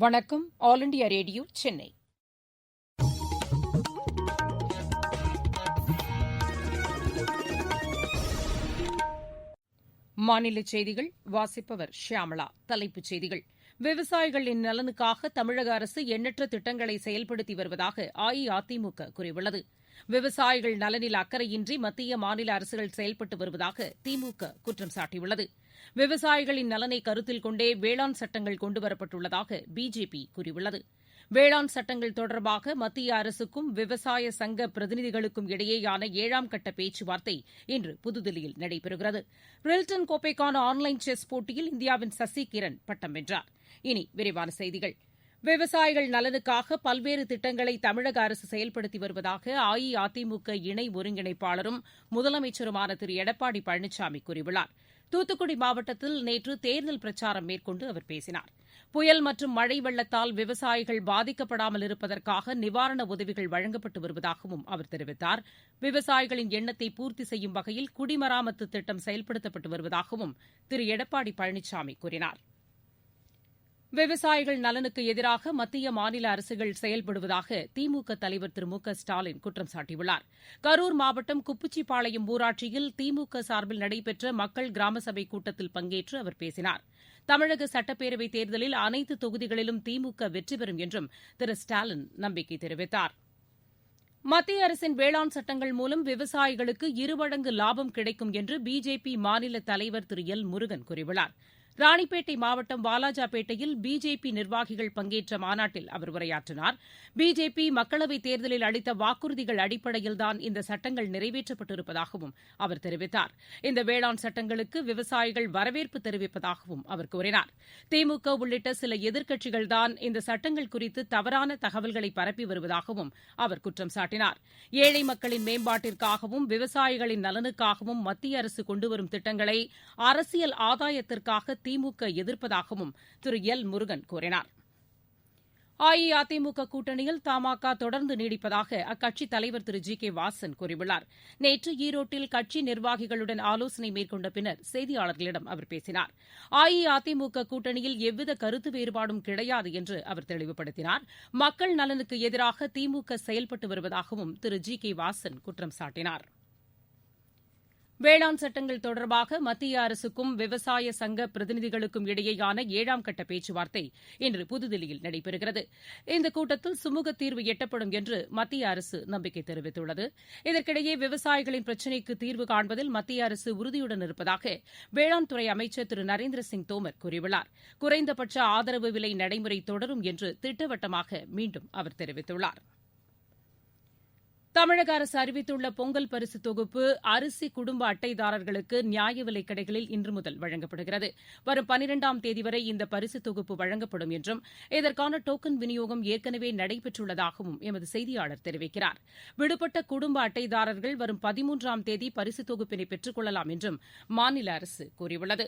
வணக்கம். All India radio, Chennai. மாநிலச் செய்திகள் வாசிப்பவர் ஷியாமளா. தலைப்புச் செய்திகள்: விவசாயிகளின் நலனுக்காக தமிழக அரசு எண்ணற்ற திட்டங்களை செயல்படுத்தி வருவதாக அஇஅதிமுக கூறியுள்ளது. விவசாயிகள் நலனில் அக்கறையின்றி மத்திய, மாநில அரசுகள் செயல்பட்டு வருவதாக திமுக குற்றம் சாட்டியுள்ளது. விவசாயிகளின் நலனை கருத்தில் கொண்டே வேளாண் சட்டங்கள் கொண்டுவரப்பட்டுள்ளதாக பிஜேபி கூறியுள்ளது. வேளாண் சட்டங்கள் தொடர்பாக மத்திய அரசுக்கும் விவசாய சங்க பிரதிநிதிகளுக்கும் இடையேயான 7ஆம் கட்ட பேச்சுவார்த்தை இன்று புதுதில்லியில் நடைபெறுகிறது. வில்டன் கோப்பைக்கான ஆன்லைன் செஸ் போட்டியில் இந்தியாவின் சசி கிரண் பட்டம் வென்றார். இனி விரிவான செய்திகள். விவசாயிகள் நலனுக்காக பல்வேறு திட்டங்களை தமிழக அரசு செயல்படுத்தி வருவதாக அஇஅதிமுக இணை ஒருங்கிணைப்பாளரும் முதலமைச்சருமான திரு எடப்பாடி பழனிசாமி கூறியுள்ளார். தூத்துக்குடி மாவட்டத்தில் நேற்று தேர்தல் பிரச்சாரம் மேற்கொண்டு அவர் பேசினார். புயல் மற்றும் மழை வெள்ளத்தால் விவசாயிகள் பாதிக்கப்படாமல் இருப்பதற்காக நிவாரண உதவிகள் வழங்கப்பட்டு வருவதாகவும் அவர் தெரிவித்தார். விவசாயிகளின் எண்ணத்தை பூர்த்தி செய்யும் வகையில் குடிமராமத்து திட்டம் செயல்படுத்தப்பட்டு வருவதாகவும் திரு எடப்பாடி பழனிசாமி கூறினார். விவசாயிகள் நலனுக்கு எதிராக மத்திய, மாநில அரசுகள் செயல்படுவதாக திமுக தலைவர் திரு மு க ஸ்டாலின் குற்றம் சாட்டியுள்ளார். கரூர் மாவட்டம் குப்புச்சிப்பாளையம் ஊராட்சியில் திமுக சார்பில் நடைபெற்ற மக்கள் கிராம சபை கூட்டத்தில் பங்கேற்று அவர் பேசினார். தமிழக சட்டப்பேரவைத் தேர்தலில் அனைத்து தொகுதிகளிலும் திமுக வெற்றி பெறும் என்றும் திரு ஸ்டாலின் நம்பிக்கை தெரிவித்தார். மத்திய அரசின் வேளாண் சட்டங்கள் மூலம் விவசாயிகளுக்கு இருமடங்கு லாபம் கிடைக்கும் என்று பிஜேபி மாநில தலைவர் திரு எல் முருகன் கூறியுள்ளார். ராணிப்பேட்டை மாவட்டம் வாலாஜாபேட்டையில் பிஜேபி நிர்வாகிகள் பங்கேற்ற மாநாட்டில் அவர் உரையாற்றினார். பிஜேபி மக்களவைத் தேர்தலில் அளித்த வாக்குறுதிகள் அடிப்படையில்தான் இந்த சட்டங்கள் நிறைவேற்றப்பட்டிருப்பதாகவும் அவர் தெரிவித்தார். இந்த வேளாண் சட்டங்களுக்கு விவசாயிகள் வரவேற்பு தெரிவிப்பதாகவும் அவர் கூறினார். திமுக உள்ளிட்ட சில எதிர்க்கட்சிகள்தான் இந்த சட்டங்கள் குறித்து தவறான தகவல்களை பரப்பி வருவதாகவும் அவர் குற்றம் சாட்டினார். ஏழை மக்களின் மேம்பாட்டிற்காகவும் விவசாயிகளின் நலனுக்காகவும் மத்திய அரசு கொண்டுவரும் திட்டங்களை அரசியல் ஆதாயத்திற்காக திமுக எதிர்ப்பதாகவும் திரு எல் முருகன் கூறினார். அஇஅதிமுக கூட்டணியில் தமாக தொடர்ந்து நீடிப்பதாக அக்கட்சித் தலைவர் திரு ஜி கே வாசன் கூறியுள்ளார். நேற்று ஈரோட்டில் கட்சி நிர்வாகிகளுடன் ஆலோசனை மேற்கொண்ட பின்னர் செய்தியாளர்களிடம் அவர் பேசினார். அஇஅதிமுக கூட்டணியில் எவ்வித கருத்து வேறுபாடும் கிடையாது என்று அவர் தெளிவுபடுத்தினார். மக்கள் நலனுக்கு எதிராக திமுக செயல்பட்டு வருவதாகவும் திரு ஜி கே வாசன் குற்றம் சாட்டினார். வேளாண் சட்டங்கள் தொடர்பாக மத்திய அரசுக்கும் விவசாய சங்க பிரதிநிதிகளுக்கும் இடையேயான 7ஆம் கட்ட பேச்சுவார்த்தை இன்று புதுதில்லியில் நடைபெறுகிறது. இந்த கூட்டத்தில் சுமூக தீர்வு எட்டப்படும் என்று மத்திய அரசு நம்பிக்கை தெரிவித்துள்ளது. இதற்கிடையே விவசாயிகளின் பிரச்சினைக்கு தீர்வு காண்பதில் மத்திய அரசு உறுதியுடன் இருப்பதாக வேளாண் துறை அமைச்சர் திரு நரேந்திர சிங் தோமர் கூறியுள்ளார். குறைந்தபட்ச ஆதரவு விலை நடைமுறை தொடரும் என்று திட்டவட்டமாக மீண்டும் அவர் தெரிவித்துள்ளார். தமிழக அரசு அறிவித்துள்ள பொங்கல் பரிசுத் தொகுப்பு அரிசி குடும்ப அட்டைதாரர்களுக்கு நியாய விலைக் கடைகளில் இன்று முதல் வழங்கப்படுகிறது. வரும் 12ஆம் தேதி வரை இந்த பரிசுத் தொகுப்பு வழங்கப்படும் என்றும் இதற்கான டோக்கன் விநியோகம் ஏற்கனவே நடைபெற்றுள்ளதாகவும் எமது செய்தியாளர் தெரிவிக்கிறார். விடுபட்ட குடும்ப அட்டைதாரர்கள் வரும் 13ஆம் தேதி பரிசுத் தொகுப்பினை பெற்றுக் கொள்ளலாம் என்றும் மாநில அரசு கூறியுள்ளது.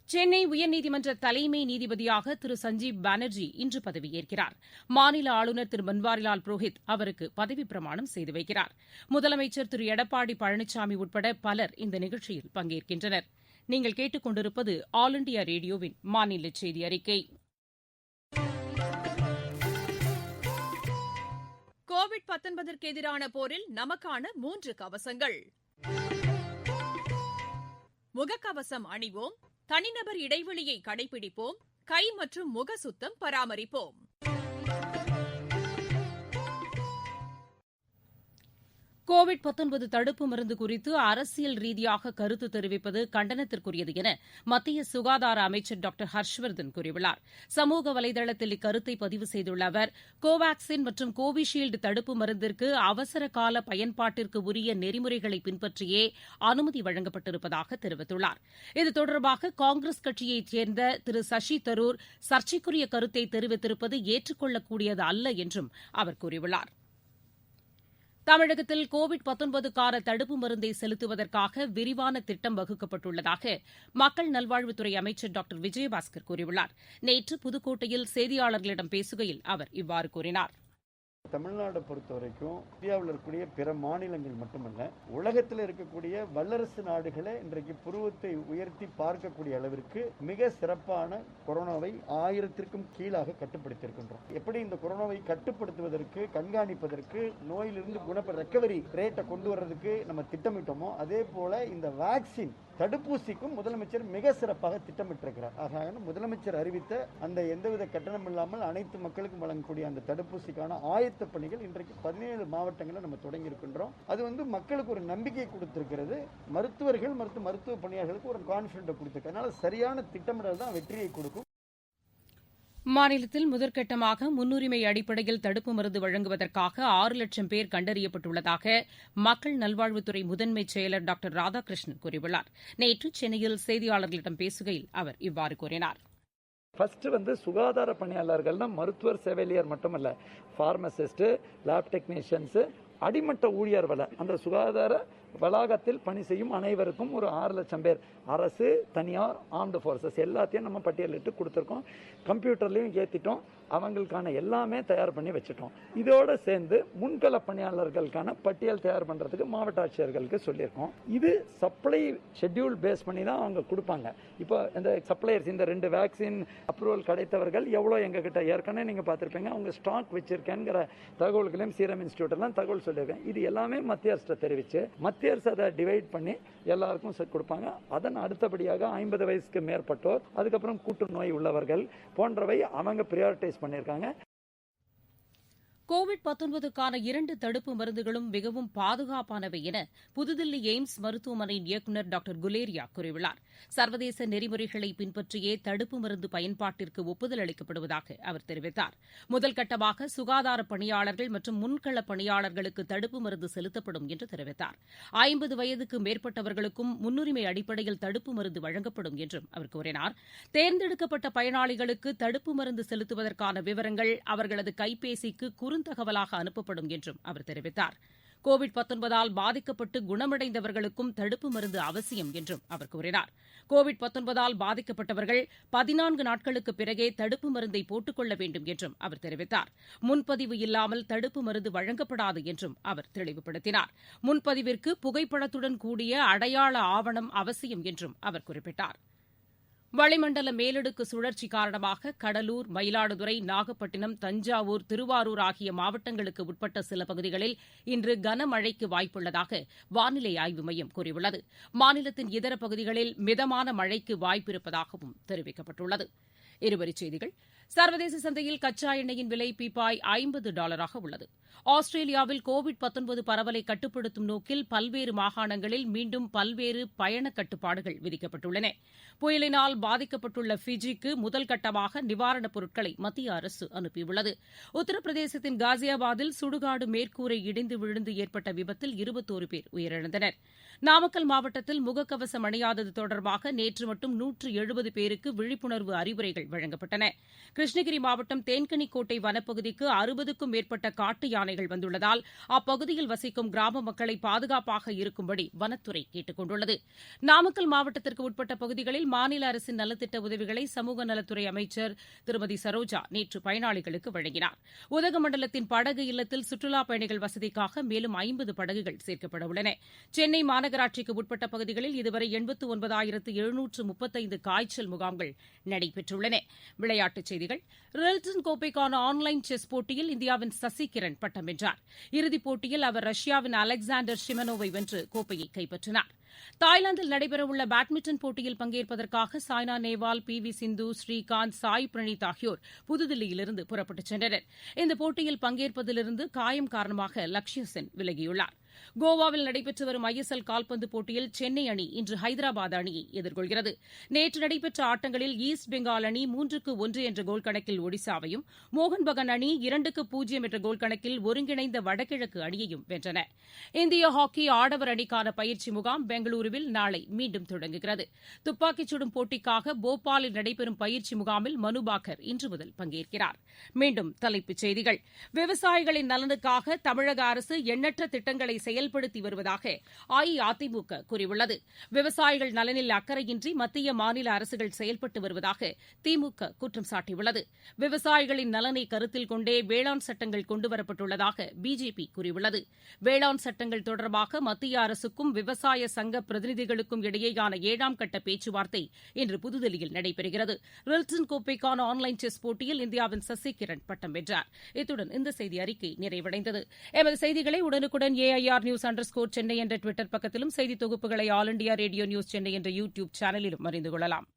சென்னை உயர்நீதிமன்ற தலைமை நீதிபதியாக திரு சஞ்சீப் பானர்ஜி இன்று பதவியேற்கிறார். மாநில ஆளுநர் திரு பன்வாரிலால் புரோஹித் அவருக்கு பதவிப் பிரமாணம் செய்து வைக்கிறார். முதலமைச்சர் திரு எடப்பாடி பழனிசாமி உட்பட பலர் இந்த நிகழ்ச்சியில் பங்கேற்கின்றனர். நீங்கள் கேட்டுக் கொண்டிருப்பது ஆல் இண்டியா ரேடியோவின் மாநில செய்தி அறிக்கை. கோவிட்-19ற்கு எதிரான போரில் நமக்கான 3 கவசங்கள். முகக்கவசம் அணிவோம், தனிநபர் இடைவெளியை கடைபிடிப்போம், கை மற்றும் முக சுத்தம் பராமரிப்போம். கோவிட்-19 தடுப்பு மருந்து குறித்து அரசியல் ரீதியாக கருத்து தெரிவிப்பது கண்டனத்திற்குரியது என மத்திய சுகாதார அமைச்சர் டாக்டர் ஹர்ஷ்வர்தன் கூறியுள்ளார். சமூக வலைதளத்தில் இக்கருத்தை பதிவு செய்துள்ள அவர், கோவாக்சின் மற்றும் கோவிஷீல்டு தடுப்பு மருந்திற்கு அவசர கால பயன்பாட்டிற்கு உரிய நெறிமுறைகளை பின்பற்றியே அனுமதி வழங்கப்பட்டிருப்பதாக தெரிவித்துள்ளார். இது தொடர்பாக காங்கிரஸ் கட்சியைச் சேர்ந்த திரு சசி தரூர் சர்ச்சைக்குரிய கருத்தை தெரிவித்திருப்பது ஏற்றுக்கொள்ளக்கூடியது அல்ல என்றும் அவர் கூறியுள்ளார். தமிழகத்தில் கோவிட்-19க்கான தடுப்பு மருந்தை செலுத்துவதற்காக விரிவான திட்டம் வகுக்கப்பட்டுள்ளதாக மக்கள் நல்வாழ்வுத்துறை அமைச்சர் டாக்டர் விஜயபாஸ்கர் கூறியுள்ளார். நேற்று புதுக்கோட்டையில் செய்தியாளர்களிடம் பேசுகையில் அவர் இவ்வாறு கூறினார். தமிழ்நாட்டை பொறுத்த வரைக்கும் இந்தியாவில் இருக்கக்கூடிய பிற மாநிலங்கள் மட்டுமல்ல, உலகத்தில் இருக்கக்கூடிய வல்லரசு நாடுகளை இன்றைக்கு புருவத்தை உயர்த்தி பார்க்கக்கூடிய அளவிற்கு மிக சிறப்பான கொரோனாவை 1000க்கும் கீழாக கட்டுப்படுத்தியிருக்கின்றோம். எப்படி இந்த கொரோனாவை கட்டுப்படுத்துவதற்கு, கண்காணிப்பதற்கு, நோயிலிருந்து ரெக்கவரி ரேட்டை கொண்டு வர்றதுக்கு நம்ம திட்டமிட்டோமோ, அதே போல இந்த வேக்சின் தடுப்பூசிக்கும் முதலமைச்சர் மிக சிறப்பாக திட்டமிட்டிருக்கிறார். ஆக முதலமைச்சர் அறிவித்த அந்த எந்தவித கட்டணம் இல்லாமல் அனைத்து மக்களுக்கும் வழங்கக்கூடிய அந்த தடுப்பூசிக்கான ஆயத்த பணிகள் இன்றைக்கு 17 மாவட்டங்களில் நம்ம தொடங்கி இருக்கின்றோம். அது மக்களுக்கு ஒரு நம்பிக்கை கொடுத்திருக்கிறது. மருத்துவர்கள் மற்றும் மருத்துவ பணியாளர்களுக்கு ஒரு கான்பிடன்ட் கொடுத்திருக்கு. அதனால சரியான திட்டமிடல் தான் வெற்றியை கொடுக்கும். மாநிலத்தில் முதற்கட்டமாக முன்னுரிமை அடிப்படையில் தடுப்பு மருந்து வழங்குவதற்காக 6 லட்சம் பேர் கண்டறியப்பட்டுள்ளதாக மக்கள் நல்வாழ்வுத்துறை முதன்மை செயலர் டாக்டர் ராதாகிருஷ்ணன் கூறியுள்ளார். நேற்று சென்னையில் செய்தியாளர்களிடம் பேசுகையில் அவர் இவ்வாறு கூறினார். ஃபர்ஸ்ட் சுகாதார பணியாளர்கள்னா மருத்துவர் செவிலியர் மட்டுமல்ல, பார்மசிஸ்ட், லேப் டெக்னீஷியன்ஸ், அடிமட்ட ஊழியர் வரை அந்த சுகாதார வளாகத்தில் பணி செய்யும் அனைவருக்கும் ஒரு 6 லட்சம் பேர் அரசு, தனியார், ஆர்ம்டு ஃபோர்ஸஸ் எல்லாத்தையும் நம்ம பட்டியலிட்டு கொடுத்துருக்கோம். கம்ப்யூட்டர்லையும் ஏற்றிட்டோம். அவங்களுக்கான எல்லாமே தயார் பண்ணி வச்சுட்டோம். இதோட சேர்ந்து முன்கள பணியாளர்களுக்கான பட்டியல் தயார் பண்ணுறதுக்கு மாவட்ட ஆட்சியர்களுக்கு சொல்லியிருக்கோம். இது சப்ளை ஷெட்யூல் பேஸ் பண்ணி தான் அவங்க கொடுப்பாங்க. இப்போ இந்த சப்ளையர்ஸ், இந்த 2 வேக்சின் அப்ரூவல் கிடைத்தவர்கள் எவ்வளோ எங்ககிட்ட ஏற்கனவே நீங்கள் பார்த்துருப்பீங்க, அவங்க ஸ்டாக் வச்சிருக்கேங்கிற தகவல்களையும் சீரம் இன்ஸ்டியூட்லாம் தகவல் சொல்லியிருக்கேன். இது எல்லாமே மத்திய அரசு தெரிவித்து மத்திய அரசு அதை டிவைட் பண்ணி எல்லாருக்கும் கொடுப்பாங்க. அதன் அடுத்தபடியாக 50 வயசுக்கு மேற்பட்டோர், அதுக்கப்புறம் கூட்டு நோய் உள்ளவர்கள் போன்றவை அவங்க பிரியாரிட்டைஸ் பண்ணியிருக்காங்க. கோவிட்-19க்கான 2 தடுப்பு மருந்துகளும் மிகவும் பாதுகாப்பானவை என புதுதில்லி எய்ம்ஸ் மருத்துவமனையின் இயக்குநர் டாக்டர் குலேரியா கூறியுள்ளார். சர்வதேச நெறிமுறைகளை பின்பற்றியே தடுப்பு மருந்து பயன்பாட்டிற்கு ஒப்புதல் அளிக்கப்படுவதாக அவர் தெரிவித்தார். முதல் கட்டமாக சுகாதார பணியாளர்கள் மற்றும் முன்கள பணியாளர்களுக்கு தடுப்பு மருந்து செலுத்தப்படும் என்று தெரிவித்தார். 50 வயதுக்கு மேற்பட்டவர்களுக்கும் முன்னுரிமை அடிப்படையில் தடுப்பு மருந்து வழங்கப்படும் என்றும் அவர் கூறினார். தேர்ந்தெடுக்கப்பட்ட பயனாளிகளுக்கு தடுப்பு மருந்து செலுத்துவதற்கான விவரங்கள் அவர்களது கைபேசிக்கு குறுந்தகவலாக அனுப்பப்படும் என்றும் அவர் தெரிவித்தார். கோவிட்-19ஆல் பாதிக்கப்பட்டு குணமடைந்தவர்களுக்கும் தடுப்பு மருந்து அவசியம் என்றும் அவர் கூறினார். கோவிட்-19ஆல் பாதிக்கப்பட்டவர்கள் 14 நாட்களுக்கு பிறகே தடுப்பு மருந்தை போட்டுக் கொள்ள வேண்டும் என்றும் அவர் தெரிவித்தார். முன்பதிவு இல்லாமல் தடுப்பு மருந்து வழங்கப்படாது என்றும் அவர் தெளிவுபடுத்தினார். முன்பதிவிற்கு புகைப்படத்துடன் கூடிய அடையாள ஆவணம் அவசியம் என்றும் அவர் குறிப்பிட்டார். வளிமண்டல மேலடுக்கு சுழற்சி காரணமாக கடலூர், மயிலாடுதுறை, நாகப்பட்டினம், தஞ்சாவூர், திருவாரூர் ஆகிய மாவட்டங்களுக்கு உட்பட்ட சில பகுதிகளில் இன்று கனமழைக்கு வாய்ப்புள்ளதாக வானிலை ஆய்வு மையம் கூறியுள்ளது. மாநிலத்தின் இதர பகுதிகளில் மிதமான மழைக்கு வாய்ப்பிருப்பதாகவும் தெரிவிக்கப்பட்டுள்ளது. இருவரிச் செய்திகள். சர்வதேச சந்தையில் கச்சா எண்ணெயின் விலை பீப்பாய் $50 உள்ளது. ஆஸ்திரேலியாவில் கோவிட்-19 பரவலை கட்டுப்படுத்தும் நோக்கில் பல்வேறு மாகாணங்களில் மீண்டும் பல்வேறு பயண கட்டுப்பாடுகள் விதிக்கப்பட்டுள்ளன. புயலினால் பாதிக்கப்பட்டுள்ள ஃபிஜிக்கு முதல் கட்டமாக நிவாரணப் பொருட்களை மத்திய அரசு அனுப்பியுள்ளது. உத்தரப்பிரதேசத்தின் காசியாபாத்தில் சுடுகாடு மேற்கூரை இடிந்து விழுந்து ஏற்பட்ட விபத்தில் 21 பேர் உயிரிழந்தனர். நாமக்கல் மாவட்டத்தில் முகக்கவசம் அணியாதது தொடர்பாக நேற்று மட்டும் 170 பேருக்கு விழிப்புணர்வு அறிவுரைகள் வழங்கப்பட்டன. கிருஷ்ணகிரி மாவட்டம் தேன்கனிக்கோட்டை வனப்பகுதிக்கு 60க்கும் மேற்பட்ட காட்டு யானைகள் வந்துள்ளதால் அப்பகுதியில் வசிக்கும் கிராம மக்களை பாதுகாப்பாக இருக்கும்படி வனத்துறை கேட்டுக் கொண்டுள்ளது. நாமக்கல் மாவட்டத்திற்கு உட்பட்ட பகுதிகளில் மாநில அரசின் நலத்திட்ட உதவிகளை சமூக நலத்துறை அமைச்சர் திருமதி சரோஜா நேற்று பயனாளிகளுக்கு வழங்கினார். உதகமண்டலத்தின் படகு இல்லத்தில் சுற்றுலாப் பயணிகள் வசதிக்காக மேலும் 50 படகுகள் சேர்க்கப்பட உள்ளன. சென்னை மாநகராட்சிக்கு உட்பட்ட பகுதிகளில் இதுவரை 89,735 காய்ச்சல் முகாம்கள் நடைபெற்றுள்ளன. விளையாட்டுச் செய்திகள். ரில்டன் கோப்பைக்கான ஆன்லைன் செஸ் போட்டியில் இந்தியாவின் சசிகிரண் பட்டம் வென்றார். இறுதிப் போட்டியில் அவர் ரஷ்யாவின் அலெக்சாண்டர் ஷிமனோவை வென்று கோப்பையை கைப்பற்றினார். தாய்லாந்தில் நடைபெறவுள்ள பேட்மிண்டன் போட்டியில் பங்கேற்பதற்காக சாய்னா நேவால், PV சிந்து, ஸ்ரீகாந்த், சாய் பிரணீத் ஆகியோர் புதுதில்லியிலிருந்து புறப்பட்டுச் சென்றனர். இந்த போட்டியில் பங்கேற்பதிலிருந்து காயம் காரணமாக லக்ஷ்ய சென் விலகியுள்ளார். கோவாவில் நடைபெற்று வரும் ISL கால்பந்து போட்டியில் சென்னை அணி இன்று ஹைதராபாத் அணியை எதிர்கொள்கிறது. நேற்று நடைபெற்ற ஆட்டங்களில் ஈஸ்ட் பெங்கால் அணி 3-1 என்ற கோல் கணக்கில் ஒடிசாவையும், மோகன் பகான் அணி 2-0 என்ற கோல் கணக்கில் ஒருங்கிணைந்த வடகிழக்கு அணியையும் வென்றன. இந்திய ஹாக்கி ஆடவர் அணிக்கான பயிற்சி முகாம் பெங்களூருவில் நாளை மீண்டும் தொடங்குகிறது. துப்பாக்கிச் சுடும் போட்டிக்காக போபாலில் நடைபெறும் பயிற்சி முகாமில் மனுபாக்கர் இன்று முதல் பங்கேற்கிறார். மீண்டும் தலைப்புச் செய்திகள். விவசாயிகளின் நலனுக்காக தமிழக அரசு எண்ணற்ற திட்டங்களை செயல்படுத்தி வருவதாக அஇஅதிமுக கூறியுள்ளது. விவசாயிகள் நலனில் அக்கறையின்றி மத்திய மாநில அரசுகள் செயல்பட்டு வருவதாக திமுக குற்றம் சாட்டியுள்ளது. விவசாயிகளின் நலனை கருத்தில் கொண்டே வேளாண் சட்டங்கள் கொண்டுவரப்பட்டுள்ளதாக பிஜேபி கூறியுள்ளது. வேளாண் சட்டங்கள் தொடர்பாக மத்திய அரசுக்கும் விவசாய சங்க பிரதிநிதிகளுக்கும் இடையேயான 7ஆம் கட்ட பேச்சுவார்த்தை இன்று புதுதில்லியில் நடைபெறுகிறது. ரில்டன் கோப்பைக்கான ஆன்லைன் செஸ் போட்டியில் இந்தியாவின் சசிகிரண் பட்டம் வென்றார். இத்துடன் இந்த செய்தி அறிக்கை நிறைவடைந்தது. எமது செய்திகளை உடனுக்குடன் AIR_News_Chennai என்ற ட்விட்டர் பக்கத்திலும், செய்தி தொகுப்புகளை all India radio news Chennai என்ற யூடியூப் சேனலிலும் அறிந்து கொள்ளலாம்.